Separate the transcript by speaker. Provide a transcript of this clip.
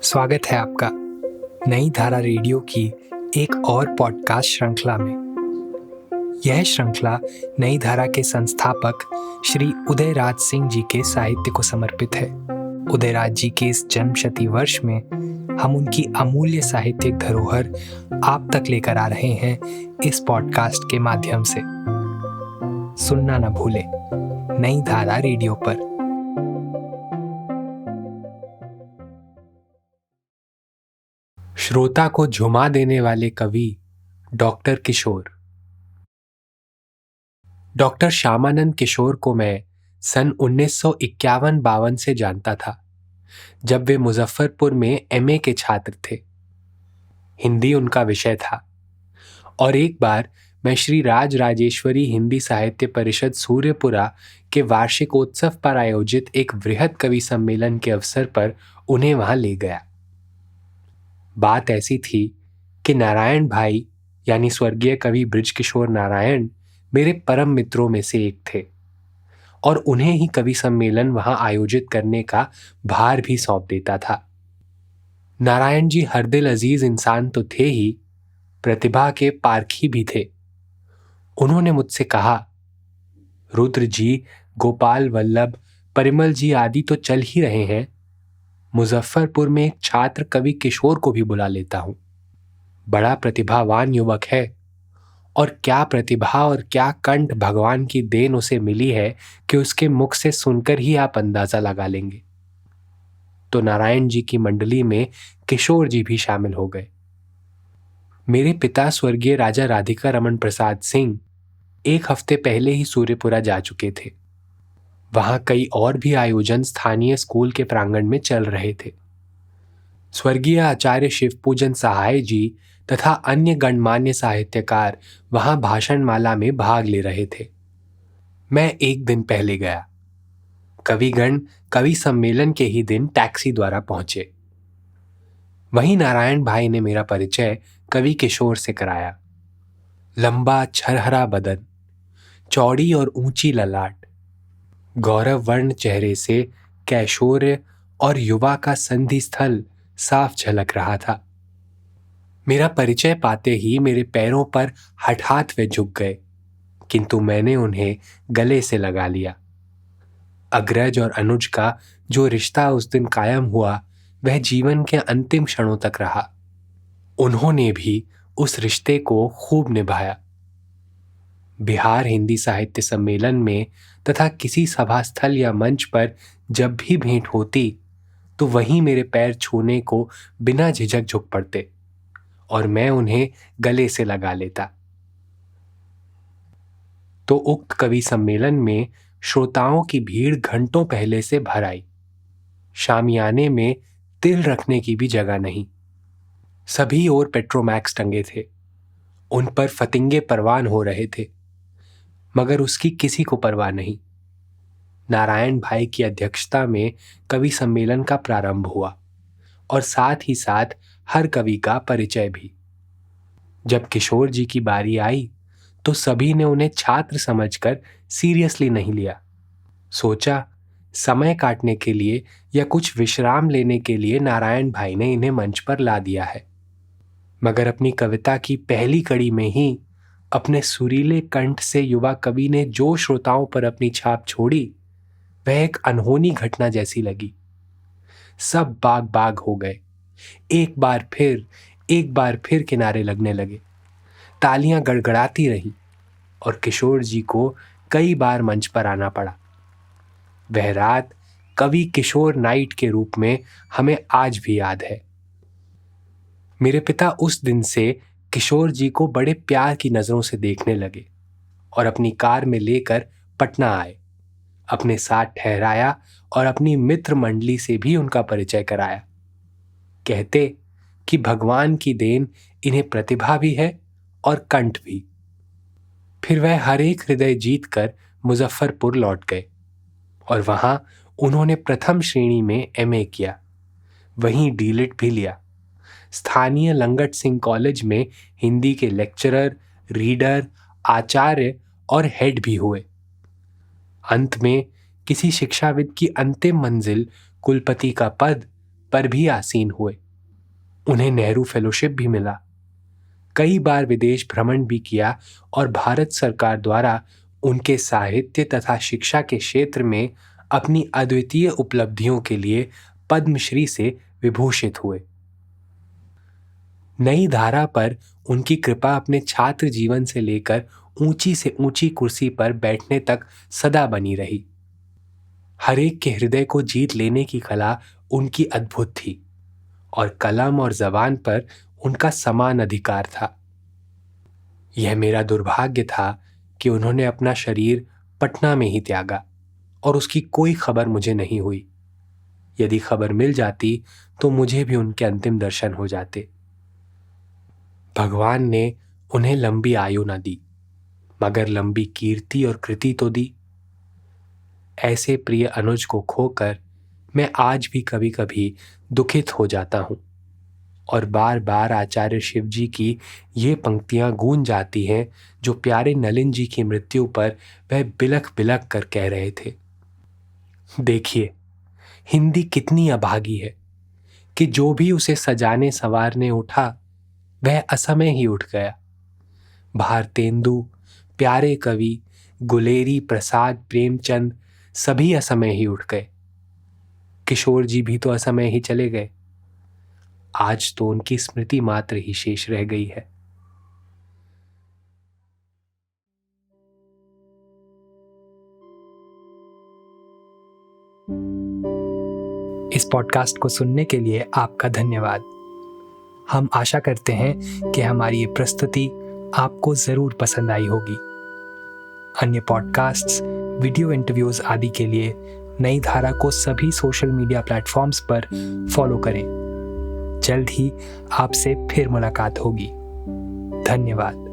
Speaker 1: स्वागत है आपका नई धारा रेडियो की एक और पॉडकास्ट श्रृंखला में। यह श्रृंखला नई धारा के संस्थापक श्री उदयराज सिंह जी के साहित्य को समर्पित है। उदयराज जी के इस जन्मशती वर्ष में हम उनकी अमूल्य साहित्यिक धरोहर आप तक लेकर आ रहे हैं इस पॉडकास्ट के माध्यम से। सुनना न भूलें नई धारा रेडियो पर। श्रोता को झुमा देने वाले कवि डॉक्टर किशोर। डॉक्टर श्यामानंद किशोर को मैं सन 1951-52 से जानता था, जब वे मुजफ्फरपुर में एमए के छात्र थे। हिंदी उनका विषय था और एक बार मैं श्री राज राजेश्वरी हिंदी साहित्य परिषद सूर्यपुरा के वार्षिकोत्सव पर आयोजित एक वृहद कवि सम्मेलन के अवसर पर उन्हें वहां ले गया। बात ऐसी थी कि नारायण भाई यानी स्वर्गीय कवि बृजकिशोर नारायण मेरे परम मित्रों में से एक थे और उन्हें ही कवि सम्मेलन वहां आयोजित करने का भार भी सौंप देता था। नारायण जी हरदिल अजीज इंसान तो थे ही, प्रतिभा के पारखी भी थे। उन्होंने मुझसे कहा, रुद्र जी, गोपाल वल्लभ, परिमल जी आदि तो चल ही रहे हैं, मुजफ्फरपुर में एक छात्र कवि किशोर को भी बुला लेता हूं। बड़ा प्रतिभावान युवक है और क्या प्रतिभा और क्या कंठ भगवान की देन उसे मिली है कि उसके मुख से सुनकर ही आप अंदाजा लगा लेंगे। तो नारायण जी की मंडली में किशोर जी भी शामिल हो गए। मेरे पिता स्वर्गीय राजा राधिका रमन प्रसाद सिंह एक हफ्ते पहले ही सूर्यपुरा जा चुके थे। वहां कई और भी आयोजन स्थानीय स्कूल के प्रांगण में चल रहे थे। स्वर्गीय आचार्य शिवपूजन सहाय जी तथा अन्य गणमान्य साहित्यकार वहां भाषणमाला में भाग ले रहे थे। मैं एक दिन पहले गया। कविगण कवि सम्मेलन के ही दिन टैक्सी द्वारा पहुंचे। वहीं नारायण भाई ने मेरा परिचय कवि किशोर से कराया। लंबा छरहरा बदन, चौड़ी और ऊंची ललाट, गौरव वर्ण चेहरे से कैशोर्य और युवा का संधि स्थल साफ झलक रहा था। मेरा परिचय पाते ही मेरे पैरों पर हठात वे झुक गए, किंतु मैंने उन्हें गले से लगा लिया। अग्रज और अनुज का जो रिश्ता उस दिन कायम हुआ, वह जीवन के अंतिम क्षणों तक रहा। उन्होंने भी उस रिश्ते को खूब निभाया। बिहार हिंदी साहित्य सम्मेलन में तथा किसी सभा स्थल या मंच पर जब भी भेंट होती तो वहीं मेरे पैर छूने को बिना झिझक झुक पड़ते और मैं उन्हें गले से लगा लेता। तो उक्त कवि सम्मेलन में श्रोताओं की भीड़ घंटों पहले से भर आई। शामियाने में तिल रखने की भी जगह नहीं। सभी ओर पेट्रोमैक्स टंगे थे। उन पर फतिंगे परवान हो रहे थे, मगर उसकी किसी को परवाह नहीं। नारायण भाई की अध्यक्षता में कवि सम्मेलन का प्रारंभ हुआ और साथ ही साथ हर कवि का परिचय भी। जब किशोर जी की बारी आई तो सभी ने उन्हें छात्र समझकर सीरियसली नहीं लिया। सोचा समय काटने के लिए या कुछ विश्राम लेने के लिए नारायण भाई ने इन्हें मंच पर ला दिया है। मगर अपनी कविता की पहली कड़ी में ही अपने सुरीले कंठ से युवा कवि ने जो श्रोताओं पर अपनी छाप छोड़ी, वह एक अनहोनी घटना जैसी लगी। सब बाग बाग हो गए। एक बार फिर किनारे लगने लगे। तालियां गड़गड़ाती रहीं और किशोर जी को कई बार मंच पर आना पड़ा। वह रात कवि किशोर नाइट के रूप में हमें आज भी याद है। मेरे पिता उस दिन से किशोर जी को बड़े प्यार की नजरों से देखने लगे और अपनी कार में लेकर पटना आए। अपने साथ ठहराया और अपनी मित्र मंडली से भी उनका परिचय कराया। कहते कि भगवान की देन इन्हें प्रतिभा भी है और कंठ भी। फिर वह हर एक हृदय जीत कर मुजफ्फरपुर लौट गए और वहां उन्होंने प्रथम श्रेणी में एमए किया। वहीं डीलिट भी लिया। स्थानीय लंगट सिंह कॉलेज में हिंदी के लेक्चरर, रीडर, आचार्य और हेड भी हुए। अंत में किसी शिक्षाविद की अंतिम मंजिल कुलपति का पद पर भी आसीन हुए। उन्हें नेहरू फेलोशिप भी मिला। कई बार विदेश भ्रमण भी किया और भारत सरकार द्वारा उनके साहित्य तथा शिक्षा के क्षेत्र में अपनी अद्वितीय उपलब्धियों के लिए पद्मश्री से विभूषित हुए। नई धारा पर उनकी कृपा अपने छात्र जीवन से लेकर ऊंची से ऊंची कुर्सी पर बैठने तक सदा बनी रही। हरेक के हृदय को जीत लेने की कला उनकी अद्भुत थी और कलम और जबान पर उनका समान अधिकार था। यह मेरा दुर्भाग्य था कि उन्होंने अपना शरीर पटना में ही त्यागा और उसकी कोई खबर मुझे नहीं हुई। यदि खबर मिल जाती तो मुझे भी उनके अंतिम दर्शन हो जाते। भगवान ने उन्हें लंबी आयु न दी, मगर लंबी कीर्ति और कृति तो दी। ऐसे प्रिय अनुज को खोकर मैं आज भी कभी कभी दुखित हो जाता हूं और बार बार आचार्य शिवजी की ये पंक्तियां गूंज जाती हैं जो प्यारे नलिन जी की मृत्यु पर वह बिलख बिलख कर कह रहे थे। देखिए, हिंदी कितनी अभागी है कि जो भी उसे सजाने संवारने उठा वह असमय ही उठ गया। भारतेंदु, प्यारे कवि, गुलेरी प्रसाद, प्रेमचंद सभी असमय ही उठ गए। किशोर जी भी तो असमय ही चले गए। आज तो उनकी स्मृति मात्र ही शेष रह गई है।
Speaker 2: इस पॉडकास्ट को सुनने के लिए आपका धन्यवाद। हम आशा करते हैं कि हमारी ये प्रस्तुति आपको जरूर पसंद आई होगी। अन्य पॉडकास्ट्स, वीडियो इंटरव्यूज आदि के लिए नई धारा को सभी सोशल मीडिया प्लेटफॉर्म्स पर फॉलो करें। जल्द ही आपसे फिर मुलाकात होगी। धन्यवाद।